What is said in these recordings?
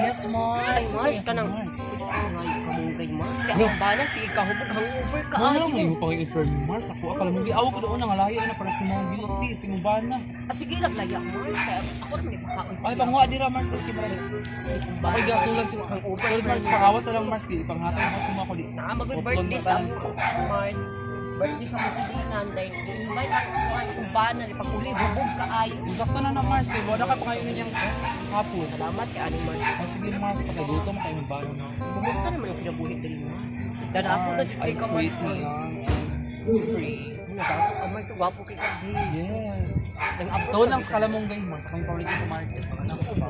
Yes, Mars. Ay, Mars, ka nang... Mars. Ay, kamungay, Mars. Kaya ang bana, sige ka, hubog, hangover ka. Wala Ayaw. mo yung pang-infer ni Mars. Ako, akala mo, awag ko doon ang alaya na para sa mga beauty, si Mubana. Ah, sige lang, laya, Mars. Kaya ako naman ipakaon. Ay, panguha dira, Mars. Okay, Mars. Sige, kung bana. Okay, gasulan si Sulit, Mars. Pakawat na lang, Mars. Di, panghatay ako sa mga ko di. Na, mag-birthday sa Mars. Birthday sa Masilingan. Dahil, invite ako kung bana, ipag-uli, hubog ka, ayaw. Sakto na na, Mars. Kaya wala ka pa kayo ninyang hapon. Salamat kay Aling Mars. Ah, sige, Mars. Pagkagutom kayo Mubana, Mars. Kumusta naman ang kinabuhi din, Mars? Dada ako nag-stay ka, Mars. Pretty young and free. Nagako ka, Mars. Gwapo kay ka, Yes. Nag-upload Doon lang sa Kalamongay, Mars. Ako yung paborito sa market. Anak ko ba?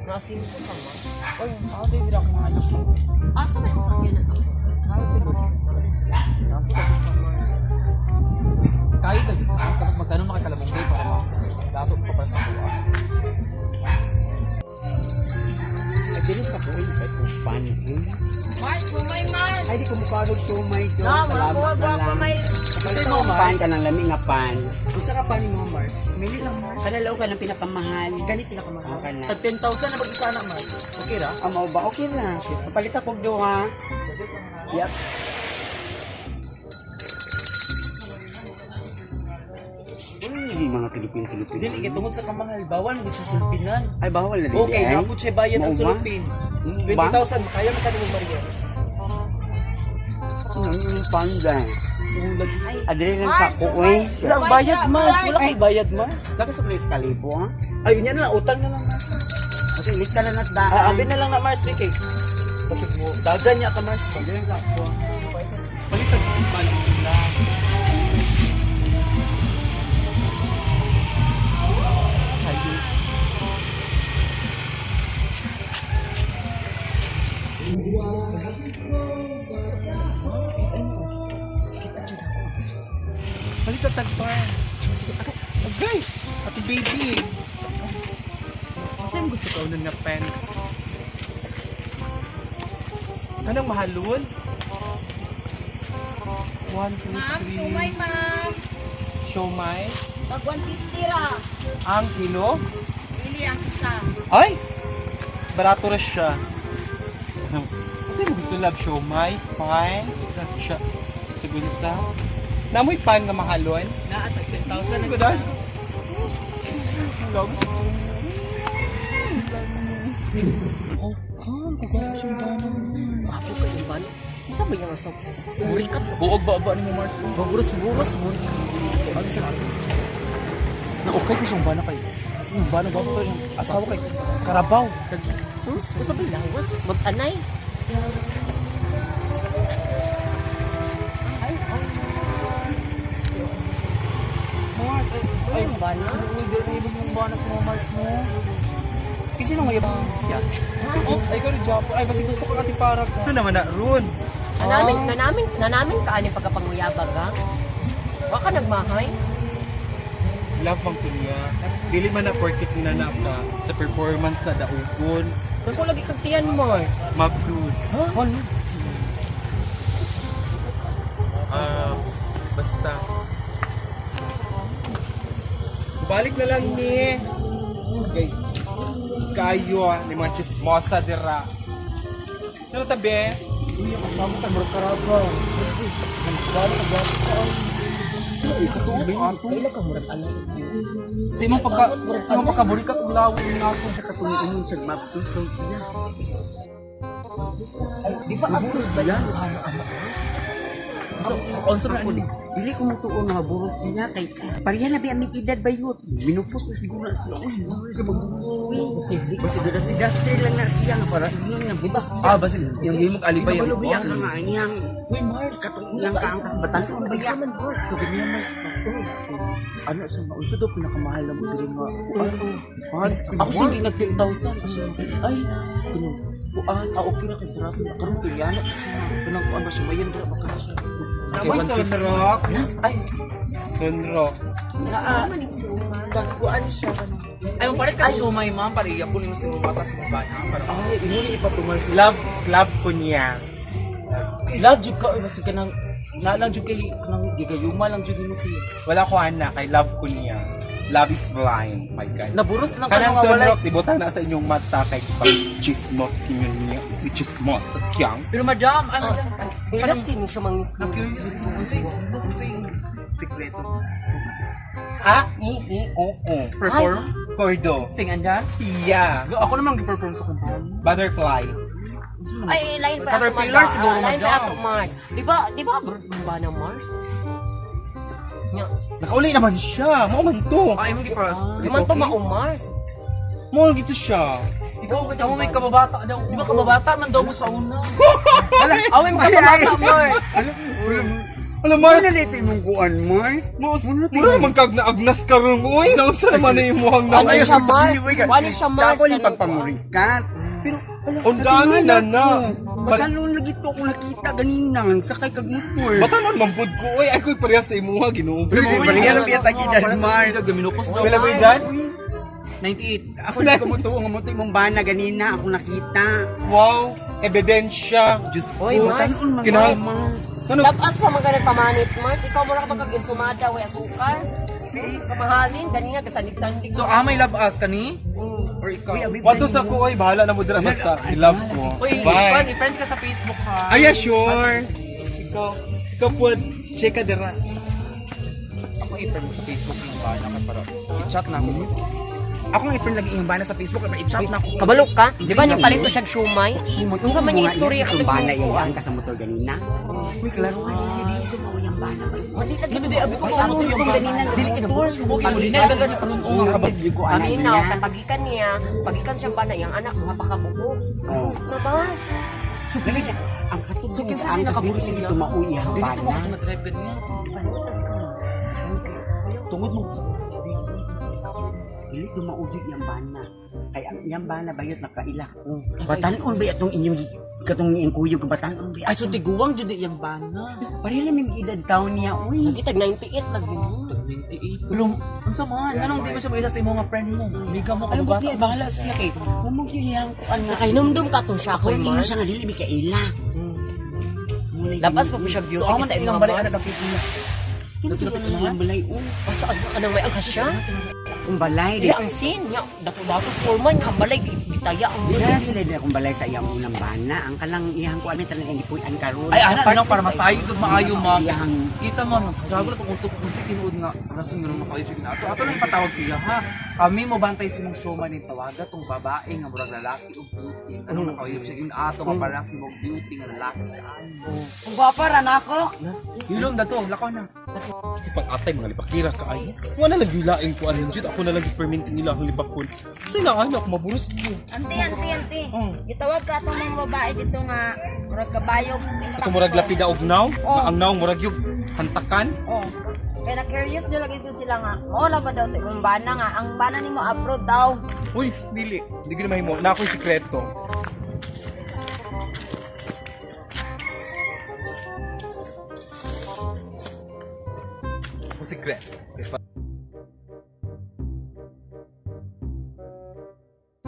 Nakasimso ka, Mars. Oy, ako din dira akong anak ko. Asa ba yung sakyan na ako? Kaya siguro. Gwapo ka, Mars. Kahit na dito, mas dapat magkano makakalamongay para dato pa para sa buwa. Ay, dili sa buhay kahit kung paano eh. Mars, sumay, Mars! Ay, di ko mukha doon sumay doon. No, Salamat mga na lang. may... Kasi mo pan ka ng lami nga pan. Kung sa pa ni mga Mars, mili lang Mars. Kanalaw ka ng pinakamahal. Ganit pinakamahal. Okay na. Tag 10,000 na pag-isa na Mars. Okay ra? Amo ba? Okay na. Palit ako do ha. Yep. Hindi mga silupin-silupin. Dili kay tungod sa kamahal, bawal mo siya sulpinan. Ay, bawal na din. Okay, napod siya bayad ang Mao ba? sulupin. Ba? 20,000, kaya mo kanimo Maria. Panda. Ay, Adre lang sa ko eh. Wala ang bayad Mars, wala kay bayad Mars. Sabi sa place kalibo ha. Ay, yun yan na lang, utang na lang Mars. Okay, lista lang nas daan. Ah, abin na lang na Mars, Vicky. Kasi mo, dagan niya ka Mars. Adre lang ko. Palitan sa balik nila. Balik sa tagpan. Okay, ati baby. Saan gusto ka unan nga pen? Anong mahalon? 1, 2, 3. ma'am. Siomay. Pag 150 ra. Ang kilo? Ili ang isa. Ay! Barato na siya. Kasi mo gusto love siomay? Fine. Siya. Siguro sa. Namoy pan nga mahalon? Na, tag 10,000 na Ano dahil? Gwapo ka yung bana. Masa ba yung masok? Burikat. Buog ba ni mo Mars? Baguros-buros mo. Ano sa na okay ko siyang bana kay. Kasi yung bana ba ko yung asawa kay Karabaw. Sus, masa ba yung lawas? Mag-anay. Mars, Ano yung bana? Hindi yung bana sa mga Mars mo. Kasi nung mayabang yan. Oh, ay ikaw ni Japo. Ay, basi gusto ko natin para ka. Ito naman na, Ron. Nanamin ka ani pagkapanguyabag ha? Waka nagmahay? Love mang ko niya. Dili man na porkit na na ka sa performance na daugon. Kung lagi kagtiyan mo. Mabdus. Ano? Basta. Balik na lang ni. Okay. Si Kayo, ni mga chismosa dira. Ano tabi? Uy, ang kasama ka, Karabaw. Ang bana ka ba? Ay, katuwa ato. Kailan ka murag alam. Sa imong pagkaburikat og lawon nga ako sa Kung siya mapus daw siya. Di ba ako ba yan? So, onso na ni. Dili ko mutuon nga buros niya kay pareha na biya may edad ba yun? Minupos na siguro na siya. Uy, ano siya magbubuwi? Basta doon si Duster lang na siya nga para yun nga. Di ba? Ah, basi yung imong alibay ang Biya ka nga iyang Uy, Mars. katong kaangkas batan. Biya man bro. So, ganyan Mars. Ano siya ba? Unsa daw pinakamahal na mo diri nga kuan? Ako siya hindi nag 10,000. Ay, kuno. Kuan, okay na kay barato na karon pilyano siya. Kanang kuan ba siya mayan dira ba ka siya? Naman sunrock. Ay, Sunrock. kuan siya kanang. Ay, mapalit ka siya ma'am para iyak ko nimo sa mga mata sa mga bana para Ay, imuni ipatumal si Love ko niya. love jud ka basta kanang na lang jud kay kanang gigayuma lang jud mo siya. Wala ko anak, kay love ko niya. Love is blind. My God. Naburos lang ka Kanang mga walay. sunrock, ibutang na sa inyong mata kay pag chismos kinyo niya. Chismos, sa kyang. Pero madam, ano yan? Pilas kini siya mang mister. Na-curious ko. Ano yung sikreto? O. Perform? Cordo. Sing and dance? Siya. Ako naman gi-perform sa kumpanya. Butterfly. Ay, lain pa ako Caterpillar siguro, Lain pa madam. ako Mars. Di ba abroad ba ng Mars? Nya, Nakauli naman siya. Mo man to. Ay, mo gi-perform. naman to mao Mars. Mo gito siya. Ikaw, may kababata daw. Di ba kababata man daw mo sa una? Awin pa kabata Mars. Alam Mars Mars. na dito imong kuan, Mars. Mura man kag naagnas karon mo. Uy, naunsa naman na imuhang Ano na. siya Mars? Wali siya Mars. Sa ako ni pagpangurikat. Pero Undangin na na. Batalon lagi to ako nakita ganina sakay kag motor. Batanon mampud ko. Uy, ay ko'y parehas sa imuha. Ginoo. Pero pareha lang kita gidan, Mars. Gaminupos daw. Pila ba edad? 98. Ako na kumutuo nga mo imong bana ganina ako nakita. Wow. Ebidensya. Diyos ko, Oy, Mars. tanon man Kinahang- Mars. Ano? Lapas pa magalit pamanit Mars. Ikaw mo na kapag insumada way asukar. Pamahalin ganina gasandig-sandig. So, may love us kani? Or ikaw? Uy, abi- Wato sa ko, ay bahala na mo dira basta. I love ko. Uy, Bye. i-friend ka sa Facebook ha. Ay, yeah, sure. Ikaw po, check ka dira. Ako i-friend sa Facebook yung bana ka para i-chat na ako. Ako nga i-friend lagi yung bana sa Facebook para i-chat na ako. Kabalok ka? Di ba nang palito siya shumay? Sa man yung istorya ka Itong bana mo. yung ka sa motor ganina. Uy, klaro nga dito mo yung bana ba? Hindi ka Hindi, abi ko Ay, ano ano yung itong bana. ganina? Dili ka doors mo bukid mo din na daga sa panunong nga kabag. Kanina, kapagikan niya, pagikan siya ba na yung anak, mapakabuko. Oh. Nabas. So, ang katulong So, kinsa ang rin nakaburo kasi siya? dito mauwi ang Dili to mo bana. ako na-drive ganyan. Tungod mo sa Dili to mauwi ang bana. Kaya ang iyang bana bayot nakaila. Batanon ba itong inyong katong iyang kuyog batanon ba? ay so tiguwang jud yung bana. Pareha lang yung edad taon niya. Uy, Nagitag 98 lagi mo. 28. Pero unsa man? Anong di ba siya maila sa imo nga friend mo? Liga mo alam ka mo bata. kaya bahala siya kay. Mumong kiyang ko ang Nakainomdom ka to siya Ako ko, rin Mars. siya nga dili mi kaila. Lapas pa po siya beauty So ako man sa ilang imong balik balik. ana kapitula. Hindi ko na lang balay. Pasaan ka nang may akasya? Kung balay Di di. ang sin, nga, dato-dato, forman, ang balay, gitaya ang Dila sila di akong balay sa iyang unang bana. Ang kalang iyang ko amin talagang ipuan karon. Ay ana ano para masayo kag maayo mag. Iyang Kita mo struggle tong utok kung si tinuod nga rason nga nung makaisip na ato lang patawag siya ha. Kami mo bantay si mong showman ni tawaga tong babae nga murag lalaki og beauty. Ano nakauyab siya in ato nga pala si mong beauty nga lalaki. Kung gwapa ra na ako. Hilom dato, lakaw na. Pang atay, mga lipakira ka ay. Wala lang gilain ko anong jud. Ako na lang i-permit nila ang lipakon. Kasi na anak, maburos ko. Auntie. Gitawag ka itong mga babae dito nga murag kabayog. Ito murag lapida og naw. Oh. Ang naw murag yung hantakan. Oh. Kaya na-curious nila dito sila nga. Wala ba daw ito yung bana nga. Ang bana ni mo abroad daw. Uy, dili. Hindi ko na mahimo. Na ako'y sikreto. Ako sikreto.